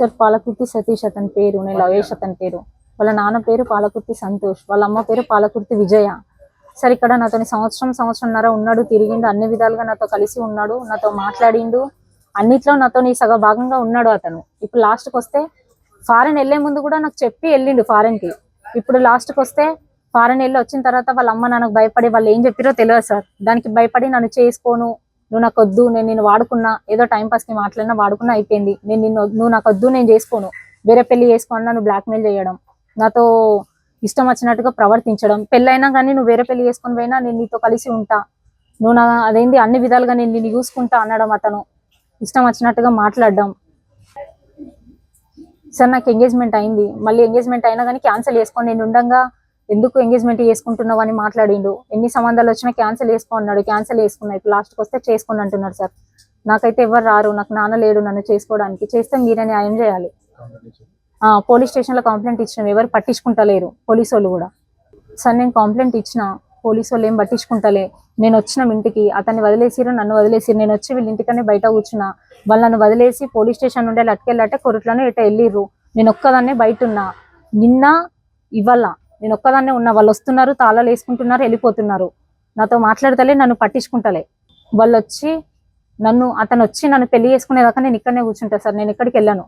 Sir Palakurthi Satish అతని పేరు, నేను లవేష్ అతని పేరు. వాళ్ళ నాన్న పేరు పాలకుర్తి సంతోష్, వాళ్ళ అమ్మ పేరు పాలకుర్తి విజయ. సార్ ఇక్కడ నాతో సంవత్సరంన్నర ఉన్నాడు, తిరిగిండు, అన్ని విధాలుగా నాతో కలిసి ఉన్నాడు, నాతో మాట్లాడిండు, అన్నిట్లో నాతో సగ భాగంగా ఉన్నాడు అతను. ఇప్పుడు లాస్ట్కి వస్తే ఫారెన్ వెళ్లే ముందు కూడా నాకు చెప్పి వెళ్ళిండు ఫారెన్కి. ఇప్పుడు లాస్ట్కి వస్తే ఫారెన్ వెళ్ళి వచ్చిన తర్వాత వాళ్ళ అమ్మ నాన్నకు భయపడి వాళ్ళు ఏం చెప్పారో తెలియదు సార్. దానికి భయపడి నన్ను చేసుకోను, నువ్వు నాకు వద్దు, నేను నిన్ను వాడుకున్నా, ఏదో టైంపాస్కి మాట్లాడినా వాడుకున్నా అయిపోయింది, నువ్వు నాకు వద్దు, నేను చేసుకోను, వేరే పెళ్లి చేసుకోను, నన్ను బ్లాక్మెయిల్ చేయడం, నాతో ఇష్టం వచ్చినట్టుగా ప్రవర్తించడం, పెళ్ళైనా కానీ నువ్వు వేరే పెళ్లి చేసుకొని పోయినా నేను నీతో కలిసి ఉంటా, నువ్వు నా అదేంటి అన్ని విధాలుగా నేను నిన్ను చూసుకుంటా అనడం, అతను ఇష్టం వచ్చినట్టుగా మాట్లాడడం. సార్ నాకు ఎంగేజ్మెంట్ అయింది, మళ్ళీ ఎంగేజ్మెంట్ అయినా కానీ క్యాన్సిల్ చేసుకొని నేను ఉండగా ఎందుకు ఎంగేజ్మెంట్ చేసుకుంటున్నావు అని మాట్లాడిండు. ఎన్ని సంబంధాలు వచ్చినా క్యాన్సిల్ చేసుకో అన్నాడు, క్యాన్సిల్ చేసుకున్నా. ఇప్పుడు లాస్ట్కి వస్తే చేసుకోండి అంటున్నాడు సార్. నాకైతే ఎవరు రారు, నాకు నాన్న లేడు నన్ను చేసుకోవడానికి. చేస్తే మీరే న్యాయం చేయాలి. పోలీస్ స్టేషన్లో కంప్లైంట్ ఇచ్చినాం, ఎవరు పట్టించుకుంటలేరు, పోలీసు వాళ్ళు కూడా. సార్ నేను కంప్లైంట్ ఇచ్చిన, పోలీసు వాళ్ళు ఏం పట్టించుకుంటలే. నేను వచ్చిన ఇంటికి, అతన్ని వదిలేసిరు, నన్ను వదిలేసిరు. నేను వచ్చి వీళ్ళ ఇంటికనే బయట కూర్చున్నా, వాళ్ళు నన్ను వదిలేసి పోలీస్ స్టేషన్ నుండి లట్టుకెళ్ళాటే కొరట్లోనే ఇట వెళ్ళిర్రు. నేను ఒక్కదాన్నే బయట ఉన్నా, నిన్న ఇవాళ నేను ఒక్కదాన్నే ఉన్నా. వాళ్ళు వస్తున్నారు, తాళాలు వేసుకుంటున్నారు, వెళ్ళిపోతున్నారు, నాతో మాట్లాడతలే, నన్ను పట్టించుకుంటలే. వాళ్ళు వచ్చి అతను వచ్చి నన్ను పెళ్లి చేసుకునేదాకా నేను ఇక్కడనే కూర్చుంటా సార్, నేను ఎక్కడికి వెళ్ళను.